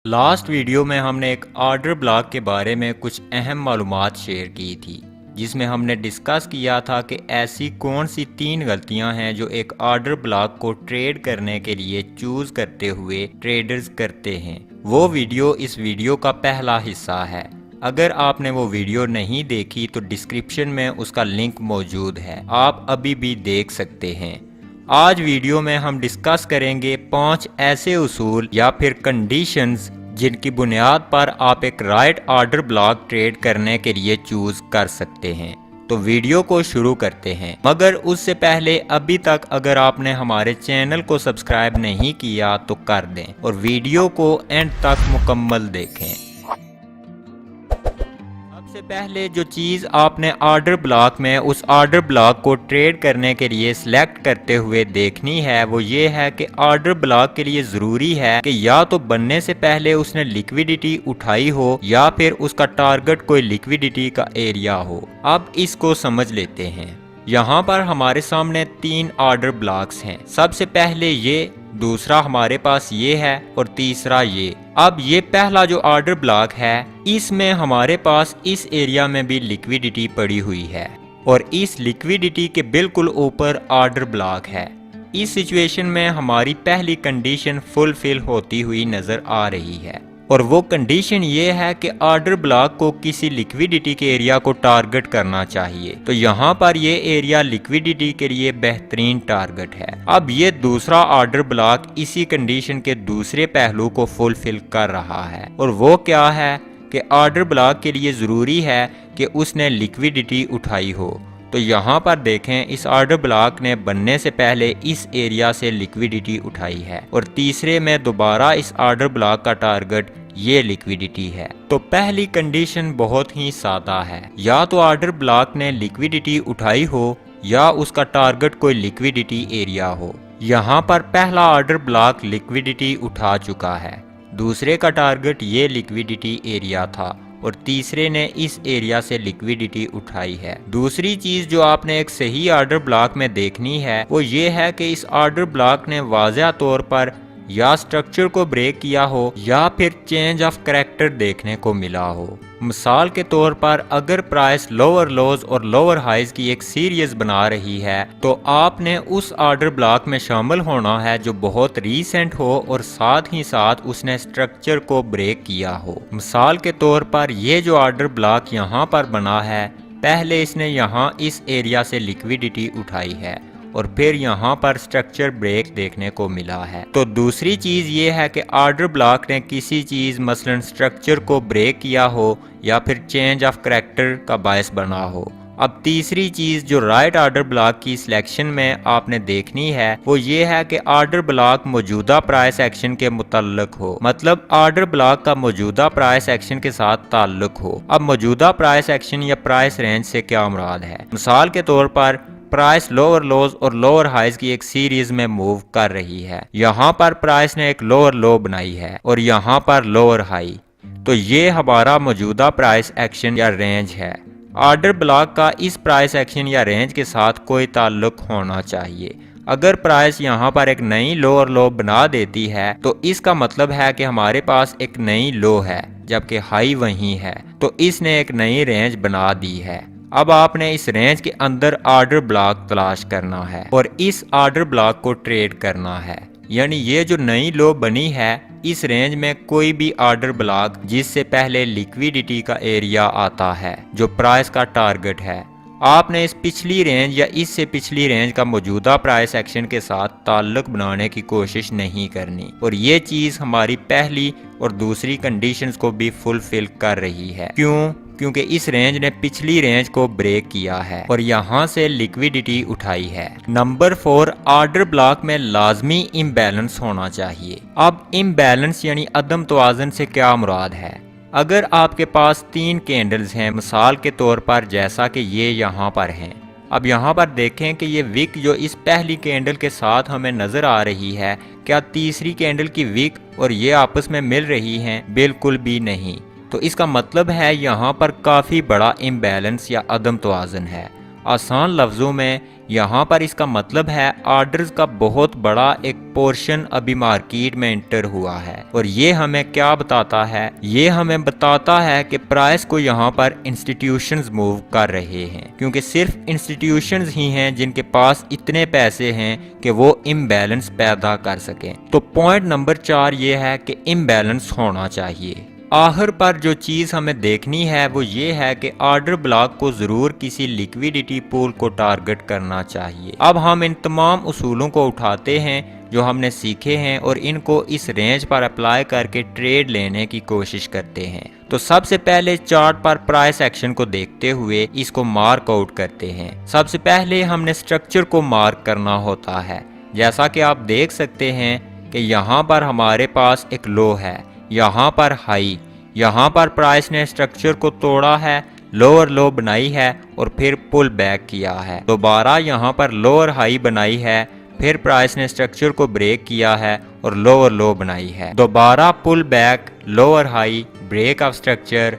Last video में हमने एक ऑर्डर ब्लॉक के बारे में कुछ अहम मालूमात शेयर की थी, जिसमें हमने डिस्कस किया था कि ऐसी कौन सी 3 गलतियां हैं जो एक ऑर्डर ब्लॉक को ट्रेड करने के लिए चूज करते हुए ट्रेडर्स करते हैं। वो वीडियो इस वीडियो का पहला हिस्सा है। अगर आपने वो वीडियो नहीं देखी तो डिस्क्रिप्शन में उसका लिंक मौजूद है, आप अभी भी देख सकते हैं। आज वीडियो में हम डिस्कस करेंगे 5 ऐसे उसूल या फिर कंडीशंस जिनकी बुनियाद पर आप एक राइट ऑर्डर ब्लॉक ट्रेड करने के लिए चूज कर सकते हैं। तो वीडियो को शुरू करते हैं, मगर उससे पहले अभी तक अगर आपने हमारे चैनल को सब्सक्राइब नहीं किया तो कर दें और वीडियो को एंड तक मुकम्मल देखें। सबसे पहले जो चीज़ आपने ऑर्डर ब्लॉक में उस ऑर्डर ब्लॉक को ट्रेड करने के लिए सिलेक्ट करते हुए देखनी है वो ये है कि ऑर्डर ब्लॉक के लिए ज़रूरी है कि या तो बनने से पहले उसने लिक्विडिटी उठाई हो या फिर उसका टारगेट कोई लिक्विडिटी का एरिया हो। अब इसको समझ लेते हैं। यहाँ पर हमारे सामने 3 ऑर्डर ब्लॉक्स हैं। सबसे पहले ये, दूसरा हमारे पास ये है और तीसरा ये। अब ये पहला जो ऑर्डर ब्लॉक है इसमें हमारे पास इस एरिया में भी लिक्विडिटी पड़ी हुई है और इस लिक्विडिटी के बिल्कुल ऊपर ऑर्डर ब्लॉक है। इस सिचुएशन में हमारी पहली कंडीशन फुलफिल होती हुई नजर आ रही है और वो कंडीशन ये है कि ऑर्डर ब्लॉक को किसी लिक्विडिटी के एरिया को टारगेट करना चाहिए। तो यहाँ पर ये एरिया लिक्विडिटी के लिए बेहतरीन टारगेट है। अब ये दूसरा ऑर्डर ब्लॉक इसी कंडीशन के दूसरे पहलू को फुलफिल कर रहा है और वो क्या है कि ऑर्डर ब्लॉक के लिए ज़रूरी है कि उसने लिक्विडिटी उठाई हो। तो यहाँ पर देखें, इस ऑर्डर ब्लॉक ने बनने से पहले इस एरिया से लिक्विडिटी उठाई है और तीसरे में दोबारा इस ऑर्डर ब्लॉक का टारगेट ये लिक्विडिटी है। तो पहली कंडीशन बहुत ही सादा है, या तो ऑर्डर ब्लॉक ने लिक्विडिटी उठाई हो या उसका टारगेट कोई लिक्विडिटी एरिया हो। यहाँ पर पहला ऑर्डर ब्लॉक लिक्विडिटी उठा चुका है, दूसरे का टारगेट ये लिक्विडिटी एरिया था और तीसरे ने इस एरिया से लिक्विडिटी उठाई है। दूसरी चीज जो आपने एक सही ऑर्डर ब्लॉक में देखनी है वो ये है कि इस ऑर्डर ब्लॉक ने वाज़ह तौर पर या स्ट्रक्चर को ब्रेक किया हो या फिर चेंज ऑफ कैरेक्टर देखने को मिला हो। मिसाल के तौर पर अगर प्राइस लोअर लोज और लोअर हाइज की एक सीरीज बना रही है तो आपने उस ऑर्डर ब्लॉक में शामिल होना है जो बहुत रीसेंट हो और साथ ही साथ उसने स्ट्रक्चर को ब्रेक किया हो। मिसाल के तौर पर ये जो ऑर्डर ब्लॉक यहाँ पर बना है, पहले इसने यहाँ इस एरिया से लिक्विडिटी उठाई है और फिर यहाँ पर स्ट्रक्चर ब्रेक देखने को मिला है। तो दूसरी चीज ये है कि ऑर्डर ब्लॉक ने किसी चीज मसलन स्ट्रक्चर को ब्रेक किया हो या फिर चेंज ऑफ कैरेक्टर का बायस बना हो। अब तीसरी चीज जो राइट ऑर्डर ब्लॉक की सिलेक्शन में आपने देखनी है वो ये है कि ऑर्डर ब्लॉक मौजूदा प्राइस एक्शन के मुतल्लिक हो, मतलब ऑर्डर ब्लॉक का मौजूदा प्राइस एक्शन के साथ ताल्लुक हो। अब मौजूदा प्राइस एक्शन या प्राइस रेंज से क्या मुराद है? मिसाल के तौर पर प्राइस लोअर लोज और लोअर हाइज की एक सीरीज में मूव कर रही है। यहाँ पर प्राइस ने एक लोअर लो बनाई है और यहाँ पर लोअर हाई, तो ये हमारा मौजूदा प्राइस एक्शन या रेंज है। ऑर्डर ब्लॉक का इस प्राइस एक्शन या रेंज के साथ कोई ताल्लुक होना चाहिए। अगर प्राइस यहाँ पर एक नई लोअर लो बना देती है तो इसका मतलब है कि हमारे पास एक नई लो है जबकि हाई वही है, तो इसने एक नई रेंज बना दी है। अब आपने इस रेंज के अंदर ऑर्डर ब्लॉक तलाश करना है और इस ऑर्डर ब्लॉक को ट्रेड करना है। यानी ये जो नई लो बनी है इस रेंज में कोई भी ऑर्डर ब्लॉक जिससे पहले लिक्विडिटी का एरिया आता है जो प्राइस का टारगेट है, आपने इस पिछली रेंज या इससे पिछली रेंज का मौजूदा प्राइस एक्शन के साथ ताल्लुक बनाने की कोशिश नहीं करनी। और ये चीज हमारी पहली और दूसरी कंडीशंस को भी फुलफिल कर रही है। क्यों? क्योंकि इस रेंज ने पिछली रेंज को ब्रेक किया है और यहाँ से लिक्विडिटी उठाई है। नंबर 4, ऑर्डर ब्लॉक में लाजमी इम्बैलेंस होना चाहिए। अब इम्बैलेंस यानी अदम तवाज़ुन से क्या मुराद है? अगर आपके पास 3 कैंडल्स हैं, मिसाल के तौर पर जैसा कि ये यहाँ पर हैं। अब यहाँ पर देखें कि ये विक जो इस पहली कैंडल के साथ हमें नजर आ रही है, क्या तीसरी कैंडल की विक और ये आपस में मिल रही हैं? बिल्कुल भी नहीं। तो इसका मतलब है यहाँ पर काफ़ी बड़ा इम्बैलेंस या अदम तवाज़ुन है। आसान लफ्ज़ों में यहाँ पर इसका मतलब है ऑर्डर्स का बहुत बड़ा एक पोर्शन अभी मार्केट में एंटर हुआ है। और ये हमें क्या बताता है, ये हमें बताता है कि प्राइस को यहाँ पर इंस्टीट्यूशंस मूव कर रहे हैं, क्योंकि सिर्फ इंस्टीट्यूशंस ही हैं जिनके पास इतने पैसे हैं कि वो इम्बैलेंस पैदा कर सकें। तो पॉइंट नंबर 4 ये है कि इम्बैलेंस होना चाहिए। आखिर पर जो चीज़ हमें देखनी है वो ये है कि ऑर्डर ब्लॉक को ज़रूर किसी लिक्विडिटी पूल को टारगेट करना चाहिए। अब हम इन तमाम उसूलों को उठाते हैं जो हमने सीखे हैं और इनको इस रेंज पर अप्लाई करके ट्रेड लेने की कोशिश करते हैं। तो सबसे पहले चार्ट पर प्राइस एक्शन को देखते हुए इसको मार्क आउट करते हैं। सबसे पहले हमने स्ट्रक्चर को मार्क करना होता है। जैसा कि आप देख सकते हैं कि यहाँ पर हमारे पास एक लो है, यहाँ पर हाई, यहाँ पर प्राइस ने स्ट्रक्चर को तोड़ा है, लोअर लो बनाई है और फिर पुल बैक किया है। दोबारा यहाँ पर लोअर हाई बनाई है, फिर प्राइस ने स्ट्रक्चर को ब्रेक किया है और लोअर लो बनाई है। दोबारा pullback, lower high, break of structure,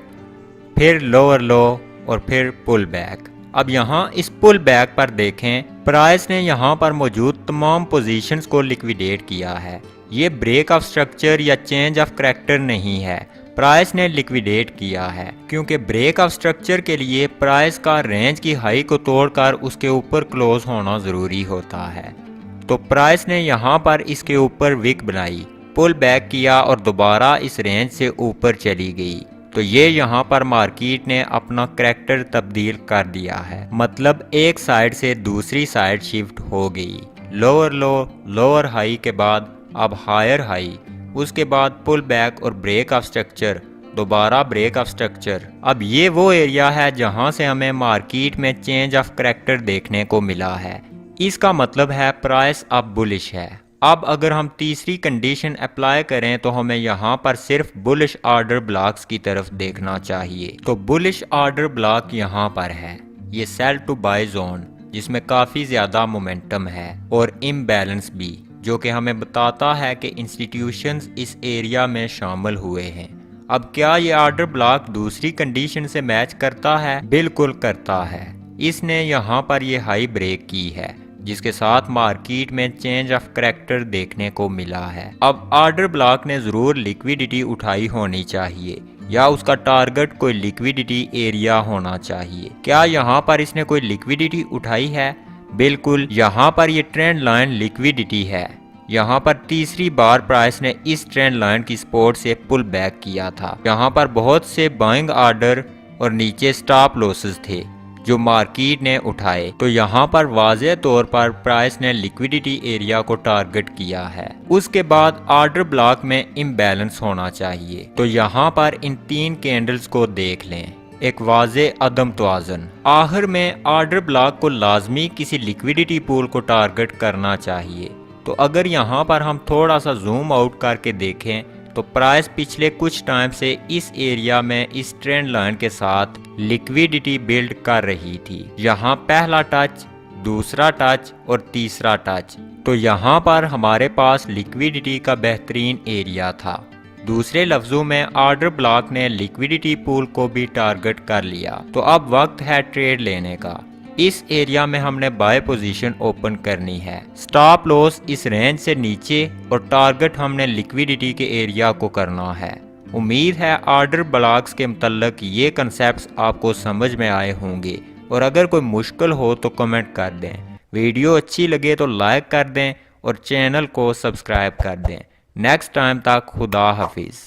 फिर लोअर लो और फिर पुल बैक। अब यहाँ इस पुल बैक पर देखें, प्राइस ने यहाँ पर मौजूद तमाम पोजीशंस को लिक्विडेट किया है। ये ब्रेक ऑफ स्ट्रक्चर या चेंज ऑफ करैक्टर नहीं है, प्राइस ने लिक्विडेट किया है, क्योंकि ब्रेक ऑफ स्ट्रक्चर के लिए प्राइस का रेंज की हाई को तोड़कर उसके ऊपर क्लोज होना ज़रूरी होता है। तो प्राइस ने यहाँ पर इसके ऊपर विक बनाई, पुल बैक किया और दोबारा इस रेंज से ऊपर चली गई। तो ये यहाँ पर मार्केट ने अपना करैक्टर तब्दील कर दिया है, मतलब एक साइड से दूसरी साइड शिफ्ट हो गई। लोअर लो, लोअर हाई के बाद अब हायर हाई, उसके बाद पुल बैक और ब्रेक ऑफ स्ट्रक्चर, दोबारा ब्रेक ऑफ स्ट्रक्चर। अब ये वो एरिया है जहां से हमें मार्केट में चेंज ऑफ करैक्टर देखने को मिला है। इसका मतलब है प्राइस अब बुलिश है। अब अगर हम तीसरी कंडीशन अप्लाई करें तो हमें यहाँ पर सिर्फ बुलिश ऑर्डर ब्लॉक्स की तरफ देखना चाहिए। तो बुलिश ऑर्डर ब्लॉक यहाँ पर है, ये सेल टू बाय जोन, जिसमें काफ़ी ज़्यादा मोमेंटम है और इम्बैलेंस भी, जो कि हमें बताता है कि इंस्टीट्यूशंस इस एरिया में शामिल हुए हैं। अब क्या ये ऑर्डर ब्लॉक दूसरी कंडीशन से मैच करता है? बिल्कुल करता है। इसने यहाँ पर ये हाई ब्रेक की है, जिसके साथ मार्केट में चेंज ऑफ करैक्टर देखने को मिला है। अब ऑर्डर ब्लॉक ने ज़रूर लिक्विडिटी उठाई होनी चाहिए या उसका टारगेट कोई लिक्विडिटी एरिया होना चाहिए। क्या यहाँ पर इसने कोई लिक्विडिटी उठाई है? बिल्कुल, यहाँ पर ये ट्रेंड लाइन लिक्विडिटी है। यहाँ पर तीसरी बार प्राइस ने इस ट्रेंड लाइन की सपोर्ट से पुल बैक किया था। यहाँ पर बहुत से बाइंग ऑर्डर और नीचे स्टॉप लॉसेस थे जो मार्केट ने उठाए। तो यहाँ पर वाज़ेह तौर पर प्राइस ने लिक्विडिटी एरिया को टारगेट किया है। उसके बाद ऑर्डर ब्लॉक में इम्बैलेंस होना चाहिए। तो यहाँ पर इन 3 कैंडल्स को देख लें, एक वाज़ेह अदम तवाज़ुन। आखिर में ऑर्डर ब्लॉक को लाजमी किसी लिक्विडिटी पूल को टारगेट करना चाहिए। तो अगर यहाँ पर हम थोड़ा सा जूम आउट करके देखें तो प्राइस पिछले कुछ टाइम से इस एरिया में इस ट्रेंड लाइन के साथ लिक्विडिटी बिल्ड कर रही थी। यहाँ पहला टच, दूसरा टच और तीसरा टच। तो यहाँ पर हमारे पास लिक्विडिटी का बेहतरीन एरिया था। दूसरे लफ्जों में ऑर्डर ब्लॉक ने लिक्विडिटी पूल को भी टारगेट कर लिया। तो अब वक्त है ट्रेड लेने का। इस एरिया में हमने बाय पोजीशन ओपन करनी है। स्टॉप लॉस इस रेंज से नीचे और टारगेट हमने लिक्विडिटी के एरिया को करना है। उम्मीद है ऑर्डर ब्लॉक्स के मुतल्लिक ये कंसेप्ट्स आपको समझ में आए होंगे, और अगर कोई मुश्किल हो तो कमेंट कर दें। वीडियो अच्छी लगे तो लाइक कर दें और चैनल को सब्सक्राइब कर दें। नेक्स्ट टाइम तक खुदा हाफिज़।